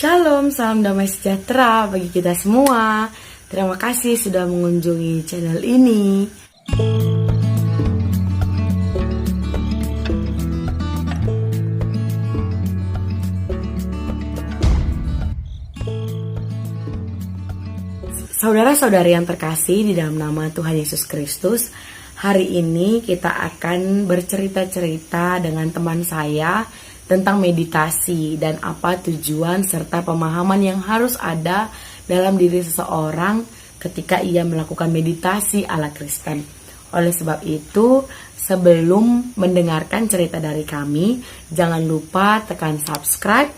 Shalom, salam damai sejahtera bagi kita semua. Terima kasih sudah mengunjungi channel ini. Saudara-saudari yang terkasih di dalam nama Tuhan Yesus Kristus, hari ini kita akan bercerita-cerita dengan teman saya tentang meditasi dan apa tujuan serta pemahaman yang harus ada dalam diri seseorang ketika ia melakukan meditasi ala Kristen. Oleh sebab itu, sebelum mendengarkan cerita dari kami, jangan lupa tekan subscribe,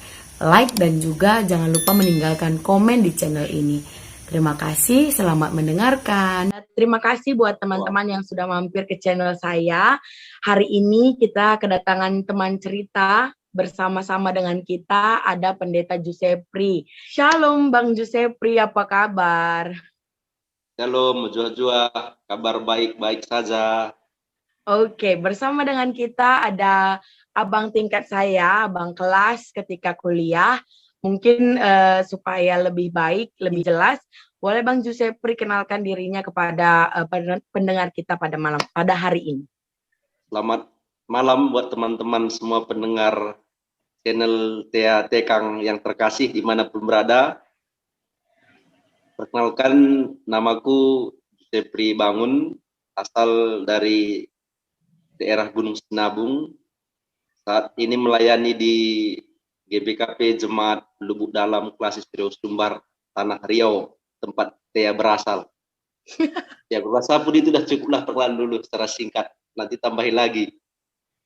like, dan juga jangan lupa meninggalkan komen di channel ini. Terima kasih, selamat mendengarkan. Terima kasih buat teman-teman yang sudah mampir ke channel saya. Hari ini kita kedatangan teman cerita. Bersama-sama dengan kita ada Pendeta Giuseppe. Shalom Bang Giuseppe, apa kabar? Shalom, jua-jua, kabar baik-baik saja. Oke, bersama dengan kita ada abang tingkat saya, abang kelas ketika kuliah. Mungkin supaya lebih baik, lebih jelas, boleh Bang Giuseppe kenalkan dirinya kepada pendengar kita pada hari ini. Selamat malam buat teman-teman semua pendengar channel Tea Tekang yang terkasih dimanapun berada. Perkenalkan, namaku Giuseppe Bangun, asal dari daerah Gunung Sinabung. Saat ini melayani di GBKP Jemaat Lubuk Dalam Klasis Riau Sumbar, Tanah Riau, tempat Tea berasal. Ya, berasa pun itu sudah cukuplah perkenalan dulu secara singkat. Nanti tambahin lagi.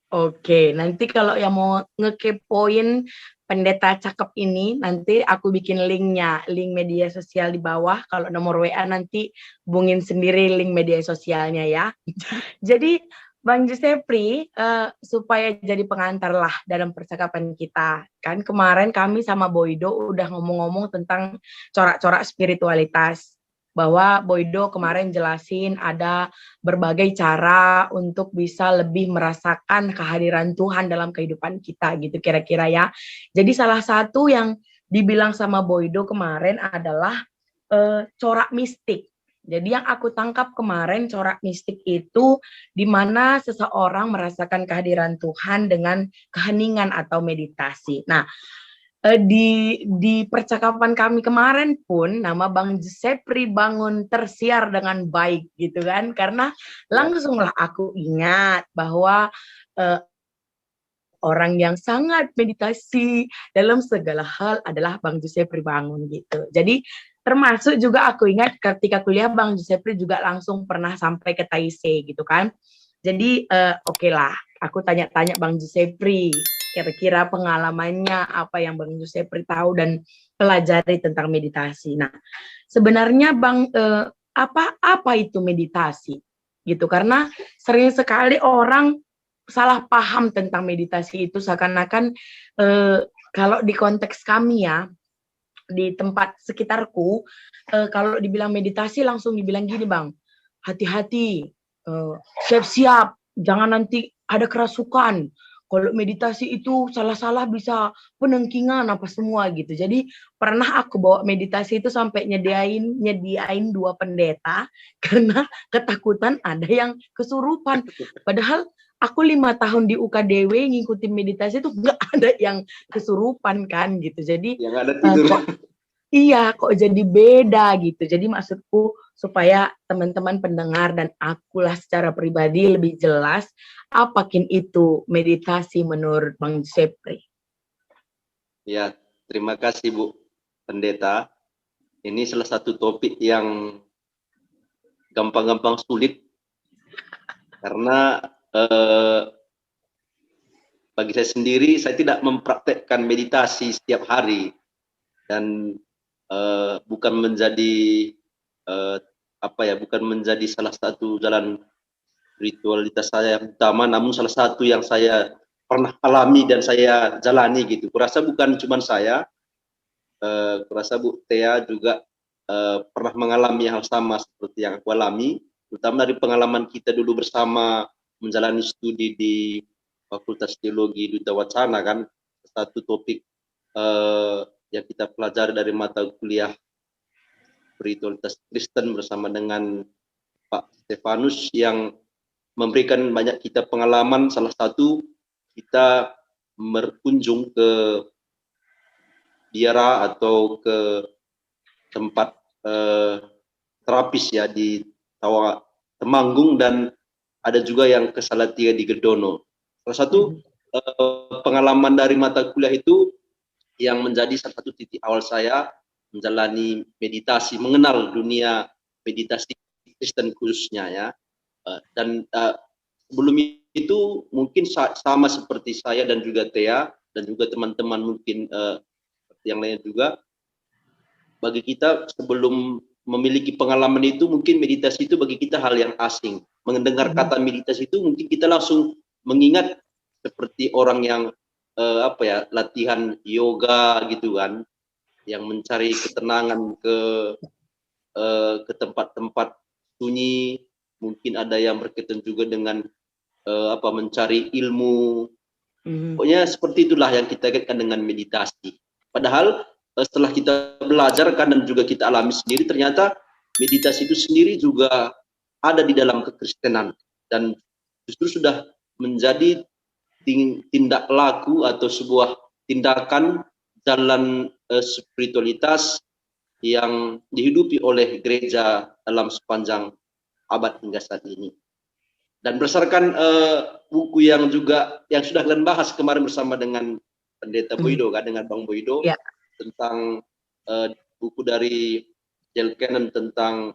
Oke, nanti kalau yang mau ngekepoin pendeta cakep ini, nanti aku bikin linknya, link media sosial di bawah. Kalau nomor WA nanti hubungin sendiri link media sosialnya ya. Jadi Bang Giuseppe, supaya jadi pengantar lah dalam percakapan kita. Kan kemarin kami sama Boydo udah ngomong-ngomong tentang corak-corak spiritualitas. Bahwa Boydo kemarin jelasin ada berbagai cara untuk bisa lebih merasakan kehadiran Tuhan dalam kehidupan kita gitu kira-kira ya. Jadi salah satu yang dibilang sama Boydo kemarin adalah corak mistik. Jadi yang aku tangkap kemarin corak mistik itu di mana seseorang merasakan kehadiran Tuhan dengan keheningan atau meditasi. Nah, di percakapan kami kemarin pun nama Bang Giuseppe Bangun tersiar dengan baik gitu kan, karena langsunglah aku ingat bahwa orang yang sangat meditasi dalam segala hal adalah Bang Giuseppe Bangun gitu. Jadi termasuk juga aku ingat ketika kuliah Bang Giuseppe juga langsung pernah sampai ke Taisei gitu kan. Jadi oke lah, aku tanya-tanya Bang Giuseppe kira-kira pengalamannya apa yang Bang Giuseppe tahu dan pelajari tentang meditasi. Nah, sebenarnya Bang apa itu meditasi gitu, karena sering sekali orang salah paham tentang meditasi itu seakan-akan kalau di konteks kami ya di tempat sekitarku kalau dibilang meditasi langsung dibilang gini Bang, hati-hati, siap-siap, jangan nanti ada kerasukan. Kalau meditasi itu salah-salah bisa penengkingan apa semua gitu. Jadi pernah aku bawa meditasi itu sampai nyediain 2 pendeta karena ketakutan ada yang kesurupan. Padahal aku 5 tahun di UKDW ngikutin meditasi itu nggak ada yang kesurupan kan gitu. Jadi yang ada tidur. Iya, kok jadi beda gitu. Jadi maksudku supaya teman-teman pendengar dan akulah secara pribadi lebih jelas apakin itu meditasi menurut Bang Giuseppe. Ya, terima kasih Bu Pendeta. Ini salah satu topik yang gampang-gampang sulit karena bagi saya sendiri saya tidak mempraktekkan meditasi setiap hari dan bukan menjadi bukan menjadi salah satu jalan ritualitas saya yang utama, namun salah satu yang saya pernah alami dan saya jalani gitu. Kurasa bukan cuma saya, kurasa Bu Tea juga pernah mengalami hal sama seperti yang aku alami, terutama dari pengalaman kita dulu bersama menjalani studi di Fakultas Teologi Duta Wacana kan, satu topik yang kita pelajari dari mata kuliah spiritualitas Kristen bersama dengan Pak Stefanus yang memberikan banyak kita pengalaman. Salah satu, kita berkunjung ke biara atau ke tempat terapis ya di Temanggung, dan ada juga yang ke Salatiga di Gedono. Salah satu pengalaman dari mata kuliah itu yang menjadi salah satu titik awal saya menjalani meditasi, mengenal dunia meditasi Kristen khususnya ya. Dan sebelum itu mungkin sama seperti saya dan juga Thea dan juga teman-teman mungkin yang lainnya juga, bagi kita sebelum memiliki pengalaman itu mungkin meditasi itu bagi kita hal yang asing. Mendengar kata meditasi itu mungkin kita langsung mengingat seperti orang yang latihan yoga gitu kan, yang mencari ketenangan ke tempat-tempat sunyi. Mungkin ada yang berkaitan juga dengan mencari ilmu. Pokoknya seperti itulah yang kita kaitkan dengan meditasi. Padahal setelah kita belajar kan dan juga kita alami sendiri, ternyata meditasi itu sendiri juga ada di dalam kekristenan dan justru sudah menjadi tindak laku atau sebuah tindakan jalan spiritualitas yang dihidupi oleh gereja dalam sepanjang abad hingga saat ini. Dan berdasarkan buku yang sudah kalian bahas kemarin bersama dengan Pendeta Boido kan, dengan Bang Boido, tentang buku dari Dale Cannon tentang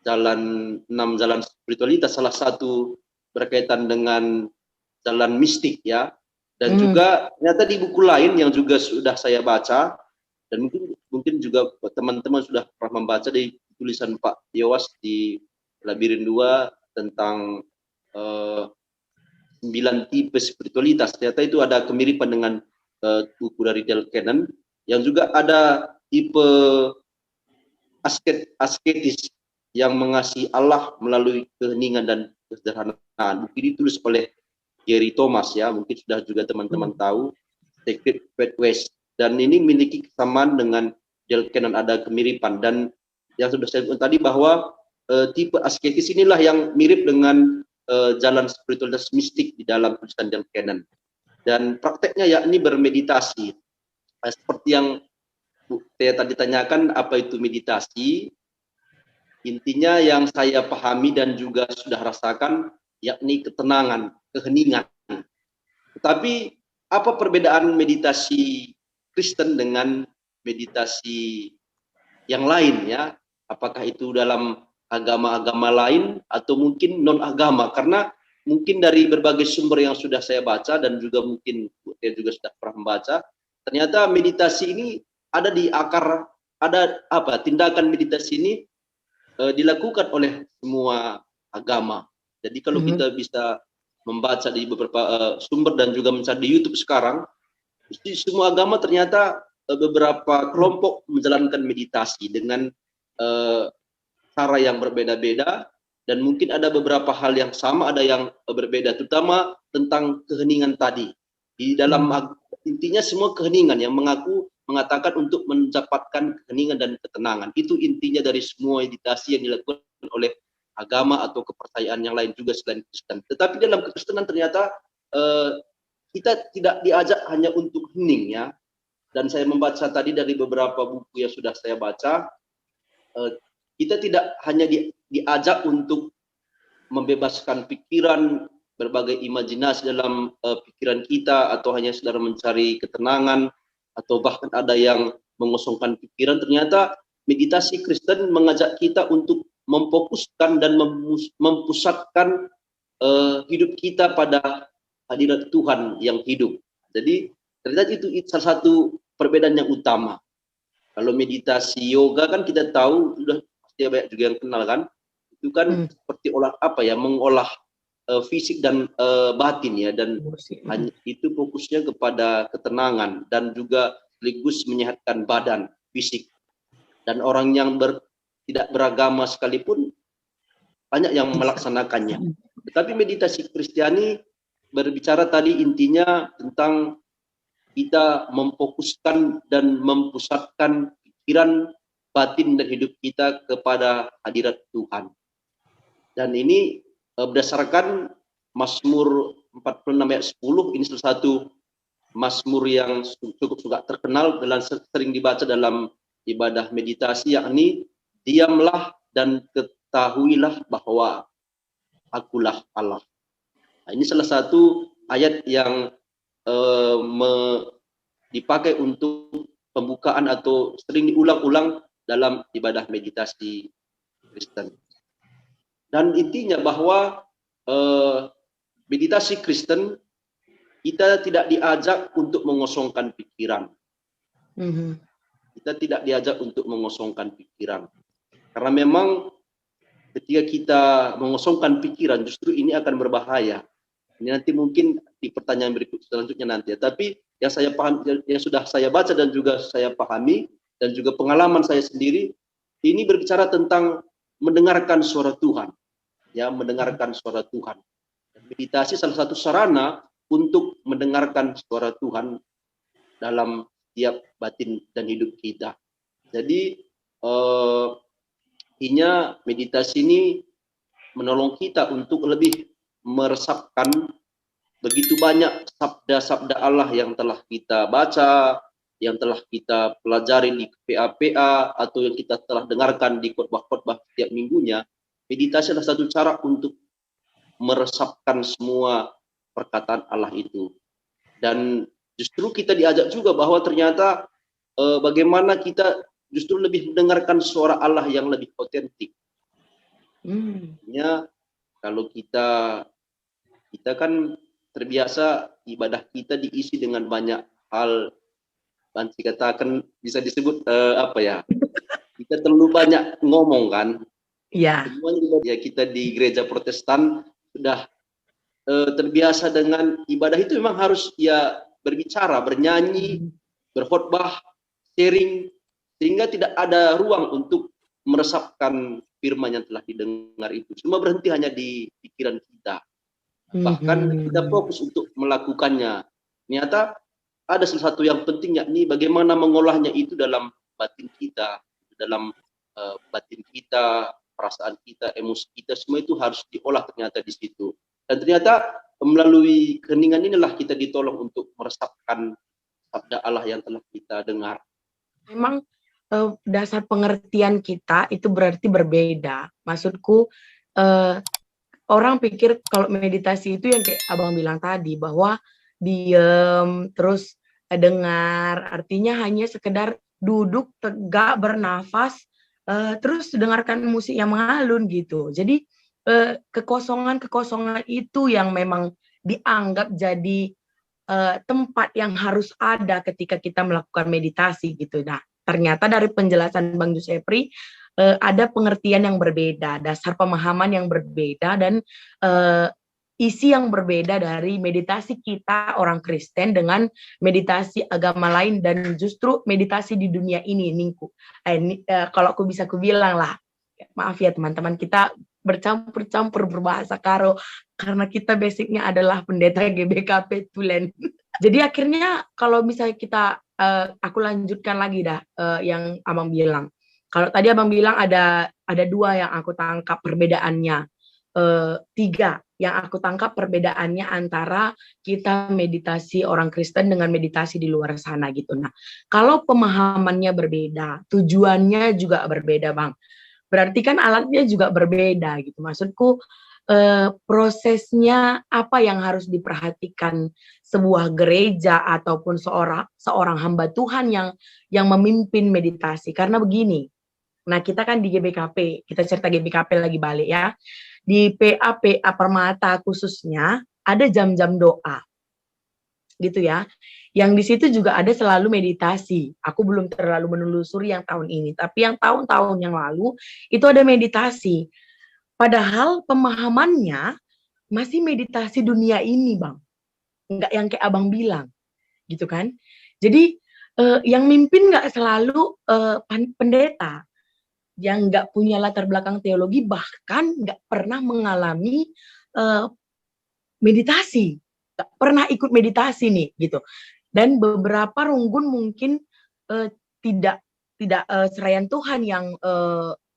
6 jalan spiritualitas, salah satu berkaitan dengan jalan mistik ya. Dan juga ternyata di buku lain yang juga sudah saya baca, dan mungkin juga teman-teman sudah pernah membaca di tulisan Pak Yowas di Labirin 2 tentang 9 tipe spiritualitas. Ternyata itu ada kemiripan dengan buku dari Dale Cannon, yang juga ada tipe asketis yang mengasihi Allah melalui keheningan dan kesederhanaan. Buku ini ditulis oleh Gary Thomas ya, mungkin sudah juga teman-teman tahu, Sacred Pathways. Dan ini memiliki kesamaan dengan Dale Cannon, ada kemiripan. Dan yang sudah saya bilang tadi bahwa tipe asketis inilah yang mirip dengan jalan spiritualitas mistik di dalam tulisan Dale Cannon. Dan prakteknya yakni bermeditasi. Seperti yang saya tadi tanyakan, apa itu meditasi? Intinya yang saya pahami dan juga sudah rasakan yakni ketenangan, keheningan. Tetapi apa perbedaan meditasi Kristen dengan meditasi yang lain ya? Apakah itu dalam agama-agama lain atau mungkin non-agama? Karena mungkin dari berbagai sumber yang sudah saya baca dan juga mungkin saya juga sudah pernah membaca, ternyata meditasi ini ada di akar, tindakan meditasi ini dilakukan oleh semua agama. Jadi kalau kita bisa membaca di beberapa sumber dan juga mencari di YouTube sekarang, di semua agama ternyata beberapa kelompok menjalankan meditasi dengan cara yang berbeda-beda, dan mungkin ada beberapa hal yang sama, ada yang berbeda, terutama tentang keheningan tadi. Di dalam intinya semua keheningan yang mengatakan untuk mendapatkan keheningan dan ketenangan. Itu intinya dari semua meditasi yang dilakukan oleh agama atau kepercayaan yang lain juga selain Kristen. Tetapi dalam kekristenan ternyata kita tidak diajak hanya untuk hening ya. Dan saya membaca tadi dari beberapa buku yang sudah saya baca, kita tidak hanya diajak untuk membebaskan pikiran, berbagai imajinasi dalam pikiran kita, atau hanya sekedar mencari ketenangan, atau bahkan ada yang mengosongkan pikiran. Ternyata meditasi Kristen mengajak kita untuk memfokuskan dan mempusatkan hidup kita pada hadirat Tuhan yang hidup. Jadi ternyata itu salah satu perbedaan yang utama. Kalau meditasi yoga kan kita tahu, sudah pasti banyak juga yang kenal kan, itu kan seperti mengolah fisik dan batin ya, dan hanya itu fokusnya kepada ketenangan dan juga sekaligus menyehatkan badan fisik. Dan orang yang tidak beragama sekalipun banyak yang melaksanakannya. Tetapi meditasi Kristiani berbicara tadi intinya tentang kita memfokuskan dan mempusatkan pikiran, batin dan hidup kita kepada hadirat Tuhan. Dan ini berdasarkan Mazmur 46 ayat 10, ini salah satu Mazmur yang cukup juga terkenal dan sering dibaca dalam ibadah meditasi, yakni diamlah dan ketahuilah bahwa akulah Allah. Nah, ini salah satu ayat yang dipakai untuk pembukaan atau sering diulang-ulang dalam ibadah meditasi Kristen. Dan intinya bahwa meditasi Kristen, kita tidak diajak untuk mengosongkan pikiran. Kita tidak diajak untuk mengosongkan pikiran. Karena memang ketika kita mengosongkan pikiran, justru ini akan berbahaya. Ini nanti mungkin di pertanyaan berikut selanjutnya nanti. Tapi yang saya paham, yang sudah saya baca dan juga saya pahami, dan juga pengalaman saya sendiri, ini berbicara tentang mendengarkan suara Tuhan. Ya, mendengarkan suara Tuhan. Meditasi salah satu sarana untuk mendengarkan suara Tuhan dalam setiap batin dan hidup kita. Jadi intinya meditasi ini menolong kita untuk lebih meresapkan begitu banyak sabda-sabda Allah yang telah kita baca, yang telah kita pelajari di PA-PA, atau yang kita telah dengarkan di khotbah-khotbah setiap minggunya. Meditasi adalah satu cara untuk meresapkan semua perkataan Allah itu. Dan justru kita diajak juga bahwa ternyata bagaimana kita justru lebih mendengarkan suara Allah yang lebih otentik. Ya, kalau kita kan terbiasa ibadah kita diisi dengan banyak hal, dan dikatakan bisa disebut kita terlalu banyak ngomong kan. Iya. Ya, kita di gereja Protestan sudah terbiasa dengan ibadah itu memang harus ya berbicara, bernyanyi, berkhotbah, sharing, sehingga tidak ada ruang untuk meresapkan firman yang telah didengar itu. Semua berhenti hanya di pikiran kita. Bahkan kita fokus untuk melakukannya. Ternyata ada salah satu yang penting, yakni bagaimana mengolahnya itu dalam batin kita, dalam batin kita, perasaan kita, emosi kita, semua itu harus diolah ternyata di situ. Dan ternyata melalui keheningan inilah kita ditolong untuk meresapkan sabda Allah yang telah kita dengar. Memang dasar pengertian kita itu berarti berbeda. Maksudku, orang pikir kalau meditasi itu yang kayak abang bilang tadi, bahwa diem terus dengar, artinya hanya sekedar duduk tegak bernafas, terus dengarkan musik yang mengalun gitu. Jadi kekosongan itu yang memang dianggap jadi tempat yang harus ada ketika kita melakukan meditasi gitu. Nah, ternyata dari penjelasan Bang Giuseppe ada pengertian yang berbeda, dasar pemahaman yang berbeda, dan isi yang berbeda dari meditasi kita orang Kristen dengan meditasi agama lain, dan justru meditasi di dunia ini, kalau aku bisa bilang lah, maaf ya teman-teman, kita bercampur-campur berbahasa karo karena kita basicnya adalah pendeta GBKP Tulen. Jadi akhirnya kalau misalnya kita aku lanjutkan lagi yang abang bilang. Kalau tadi abang bilang ada 2 yang aku tangkap perbedaannya, 3 yang aku tangkap perbedaannya antara kita meditasi orang Kristen dengan meditasi di luar sana gitu. Nah, kalau pemahamannya berbeda, tujuannya juga berbeda, Bang. Berarti kan alatnya juga berbeda gitu. Maksudku prosesnya apa yang harus diperhatikan sebuah gereja ataupun seorang hamba Tuhan yang memimpin meditasi. Karena begini, nah kita kan di GBKP, kita cerita GBKP lagi balik ya. Di PA Permata khususnya ada jam-jam doa. Gitu ya. Yang di situ juga ada selalu meditasi. Aku belum terlalu menelusuri yang tahun ini, tapi yang tahun-tahun yang lalu itu ada meditasi. Padahal pemahamannya masih meditasi dunia ini, Bang. Enggak yang kayak abang bilang, gitu kan. Jadi yang mimpin enggak selalu pendeta, yang enggak punya latar belakang teologi, bahkan enggak pernah mengalami meditasi, enggak pernah ikut meditasi nih, gitu. Dan beberapa runggun mungkin tidak seraian Tuhan yang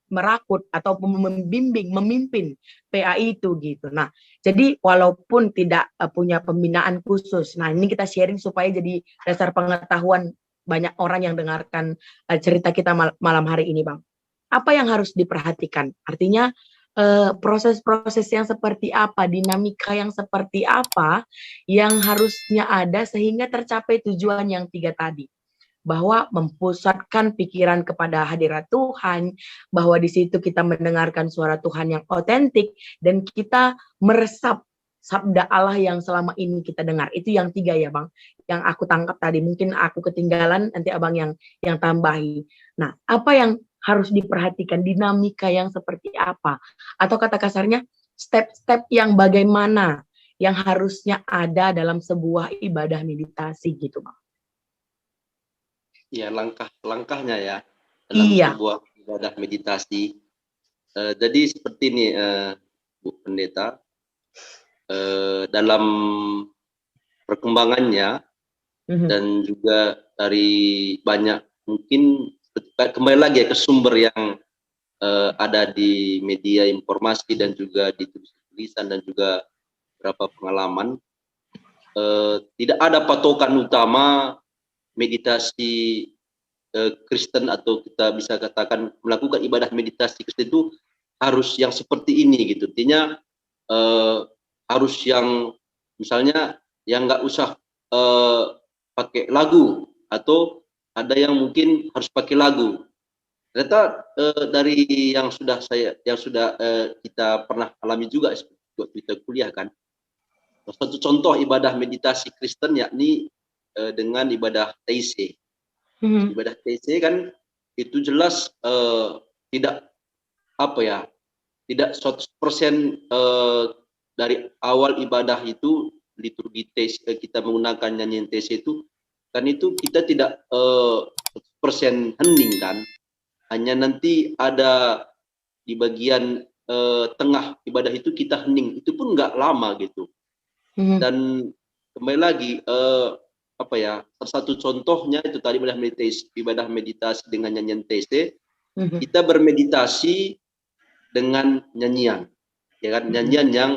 merakut atau membimbing, memimpin PA itu gitu. Nah, jadi walaupun tidak punya pembinaan khusus, nah ini kita sharing supaya jadi dasar pengetahuan banyak orang yang dengarkan cerita kita malam hari ini, Bang. Apa yang harus diperhatikan? Artinya proses-proses yang seperti apa, dinamika yang seperti apa yang harusnya ada sehingga tercapai tujuan yang 3 tadi. Bahwa mempusatkan pikiran kepada hadirat Tuhan, bahwa di situ kita mendengarkan suara Tuhan yang otentik, dan kita meresap sabda Allah yang selama ini kita dengar. Itu yang 3 ya Bang, yang aku tangkap tadi. Mungkin aku ketinggalan, nanti Abang yang tambahi. Nah, apa yang harus diperhatikan, dinamika yang seperti apa? Atau kata kasarnya, step-step yang bagaimana yang harusnya ada dalam sebuah ibadah meditasi gitu Bang. Ya, langkah-langkahnya ya dalam sebuah ibadah meditasi. Jadi seperti ini, Bu Pendeta, dalam perkembangannya dan juga dari banyak mungkin kembali lagi ke sumber yang ada di media informasi dan juga di tulisan dan juga beberapa pengalaman, tidak ada patokan utama meditasi Kristen atau kita bisa katakan melakukan ibadah meditasi Kristen itu harus yang seperti ini gitu. Artinya harus yang misalnya yang nggak usah pakai lagu, atau ada yang mungkin harus pakai lagu. Ternyata dari yang sudah kita pernah alami juga waktu kita kuliah kan. Satu contoh ibadah meditasi Kristen yakni dengan ibadah TIC. Ibadah TIC kan itu jelas tidak tidak 100% dari awal ibadah itu liturgi TIC kita menggunakan nyanyian TIC itu kan, itu kita tidak 100% hening kan, hanya nanti ada di bagian tengah ibadah itu kita hening, itu pun nggak lama gitu. Dan kembali lagi salah satu contohnya itu tadi ibadah meditasi dengan nyanyian TC. Kita bermeditasi dengan nyanyian, ya kan, nyanyian yang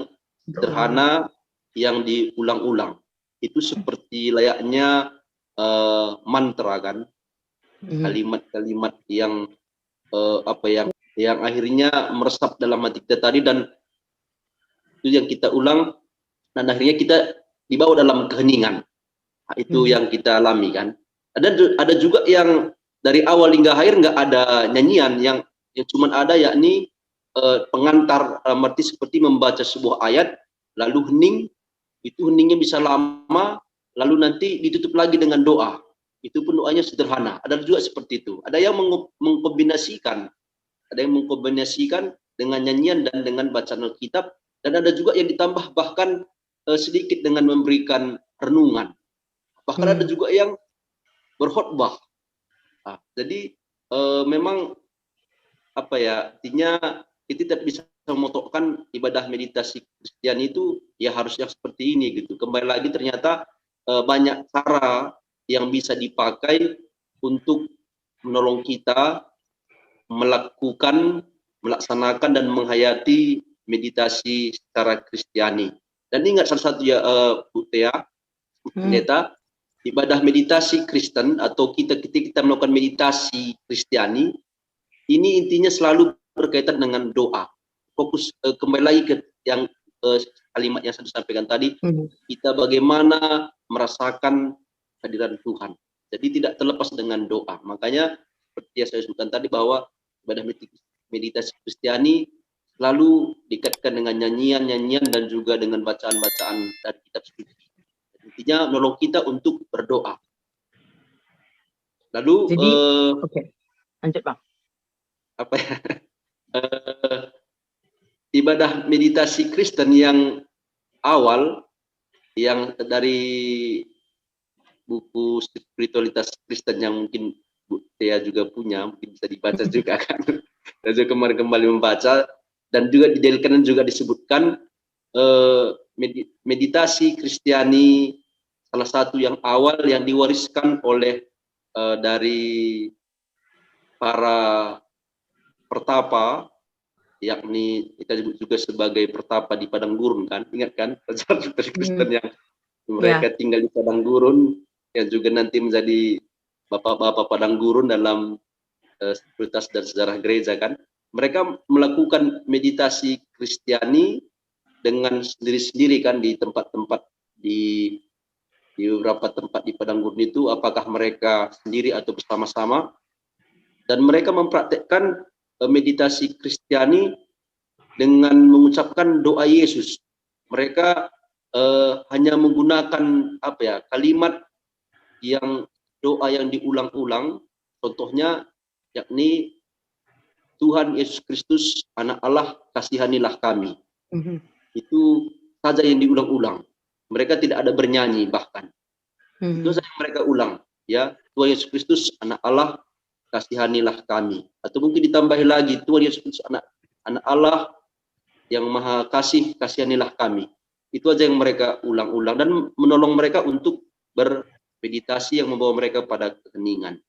sederhana yang diulang-ulang. Itu seperti layaknya mantra kan, kalimat-kalimat yang yang akhirnya meresap dalam hati kita tadi, dan itu yang kita ulang dan akhirnya kita dibawa dalam keheningan. Nah, itu yang kita alami kan. Ada juga yang dari awal hingga akhir nggak ada nyanyian, yang cuma ada yakni pengantar, arti seperti membaca sebuah ayat lalu hening. Itu heningnya bisa lama, lalu nanti ditutup lagi dengan doa. Itu pun doanya sederhana. Ada juga seperti itu. Ada yang mengkombinasikan dengan nyanyian dan dengan bacaan Alkitab, dan ada juga yang ditambah bahkan sedikit dengan memberikan renungan. Bahkan ada juga yang berkhotbah. Nah, jadi memang artinya kita tidak bisa memotokkan ibadah meditasi Kristen itu ya harus yang seperti ini gitu. Kembali lagi ternyata banyak cara yang bisa dipakai untuk menolong kita melaksanakan dan menghayati meditasi secara Kristiani. Dan ingat salah satu ya Bu Tia, Pendeta, ibadah meditasi Kristen atau ketika kita melakukan meditasi Kristiani, ini intinya selalu berkaitan dengan doa. Fokus kembali lagi ke yang kalimat yang saya sampaikan tadi, kita bagaimana merasakan kehadiran Tuhan. Jadi tidak terlepas dengan doa. Makanya seperti yang saya sebutkan tadi bahwa ibadah meditasi Kristiani selalu dikaitkan dengan nyanyian-nyanyian dan juga dengan bacaan-bacaan dari kitab suci. Intinya menolong kita untuk berdoa. Lalu jadi lanjut Bang. Ibadah meditasi Kristen yang awal, yang dari buku Spiritualitas Kristen yang mungkin Bu Tia juga punya, mungkin bisa dibaca juga kan. Dan juga kemarin kembali membaca, dan juga didalilkan juga disebutkan meditasi Kristiani salah satu yang awal yang diwariskan oleh dari para pertapa, yakni kita sebut juga sebagai pertapa di padang gurun kan, ingat kan sejarah Kristen yang mereka tinggal di padang gurun, yang juga nanti menjadi bapak-bapak padang gurun dalam spiritualitas dan sejarah gereja kan. Mereka melakukan meditasi Kristiani dengan sendiri-sendiri kan di tempat-tempat di beberapa tempat di padang gurun itu, apakah mereka sendiri atau bersama-sama, dan mereka mempraktekkan meditasi Kristiani dengan mengucapkan doa Yesus. Mereka hanya menggunakan kalimat yang doa yang diulang-ulang, contohnya yakni Tuhan Yesus Kristus Anak Allah, kasihanilah kami. Itu saja yang diulang-ulang. Mereka tidak ada bernyanyi bahkan. Itu saja mereka ulang, ya, Tuhan Yesus Kristus Anak Allah, kasihanilah kami. Atau mungkin ditambahi lagi, Tuhan Yesus Kristus Anak Allah yang Maha Kasih, kasihanilah kami. Itu aja yang mereka ulang-ulang dan menolong mereka untuk bermeditasi yang membawa mereka pada keheningan.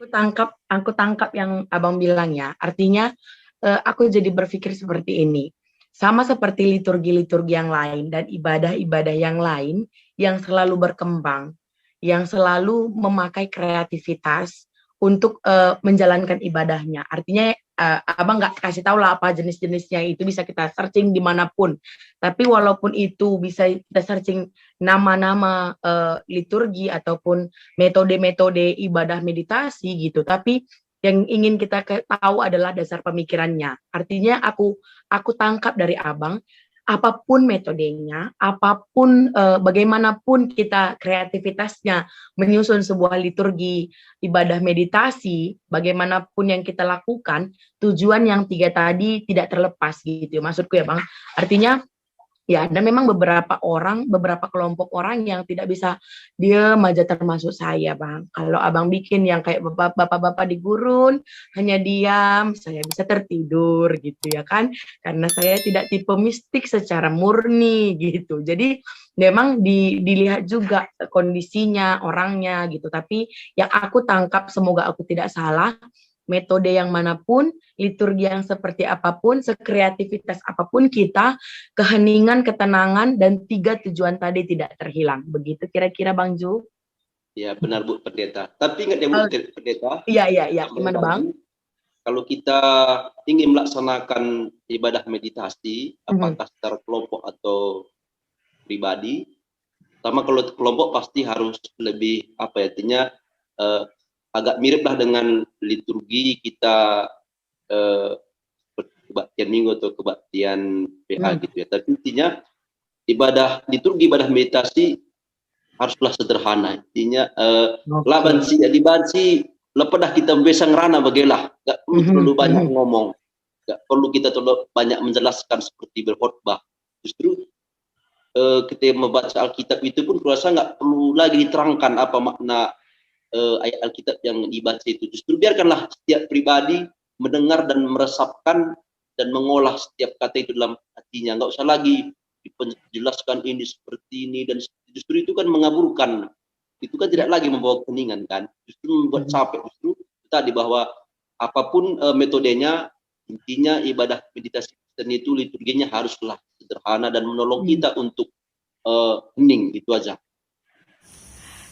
Aku tangkap yang Abang bilang ya. Artinya aku jadi berpikir seperti ini. Sama seperti liturgi-liturgi yang lain dan ibadah-ibadah yang lain yang selalu berkembang, yang selalu memakai kreativitas untuk menjalankan ibadahnya. Artinya Abang nggak kasih tahu lah apa jenis-jenisnya, itu bisa kita searching dimanapun. Tapi walaupun itu bisa kita searching nama-nama liturgi ataupun metode-metode ibadah meditasi gitu, tapi yang ingin kita tahu adalah dasar pemikirannya. Artinya aku tangkap dari Abang, apapun metodenya, apapun bagaimanapun kita kreativitasnya menyusun sebuah liturgi ibadah meditasi, bagaimanapun yang kita lakukan, tujuan yang 3 tadi tidak terlepas gitu. Maksudku ya Bang. Artinya ya, dan memang beberapa kelompok orang yang tidak bisa diam aja, termasuk saya Bang. Kalau Abang bikin yang kayak bapak-bapak di gurun, hanya diam, saya bisa tertidur gitu ya kan. Karena saya tidak tipe mistik secara murni gitu. Jadi memang dilihat juga kondisinya, orangnya gitu. Tapi yang aku tangkap, semoga aku tidak salah, metode yang manapun, liturgi yang seperti apapun, sekreativitas apapun kita, keheningan, ketenangan, dan 3 tujuan tadi tidak terhilang. Begitu kira-kira Bang Ju? Ya benar Bu Pendeta. Tapi ingat ya Bu Pendeta. Iya. Gimana Bang? Kalau kita ingin melaksanakan ibadah meditasi, apakah secara kelompok atau pribadi, sama kalau kelompok pasti harus lebih artinya agak mirip lah dengan liturgi kita kebaktian minggu atau kebaktian PA gitu ya. Tapi intinya liturgi ibadah meditasi haruslah sederhana. Intinya labansi lepedah kita besang rana bagelah, gak perlu terlalu banyak ngomong, gak perlu kita terlalu banyak menjelaskan seperti berkhotbah. Justru kita membaca Alkitab itu pun kurasa nggak perlu lagi diterangkan apa makna ayat Alkitab yang dibaca itu. Justru biarkanlah setiap pribadi mendengar dan meresapkan dan mengolah setiap kata itu dalam hatinya. Nggak usah lagi dijelaskan ini seperti ini, dan justru itu kan mengaburkan. Itu kan tidak lagi membawa keheningan kan. Justru membuat capek. Justru tadi bahwa apapun metodenya, intinya ibadah meditasi Kristen itu liturginya haruslah sederhana dan menolong kita untuk hening, itu aja.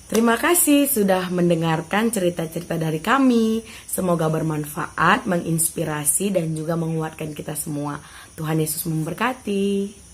Terima kasih sudah mendengarkan cerita-cerita dari kami. Semoga bermanfaat, menginspirasi, dan juga menguatkan kita semua. Tuhan Yesus memberkati.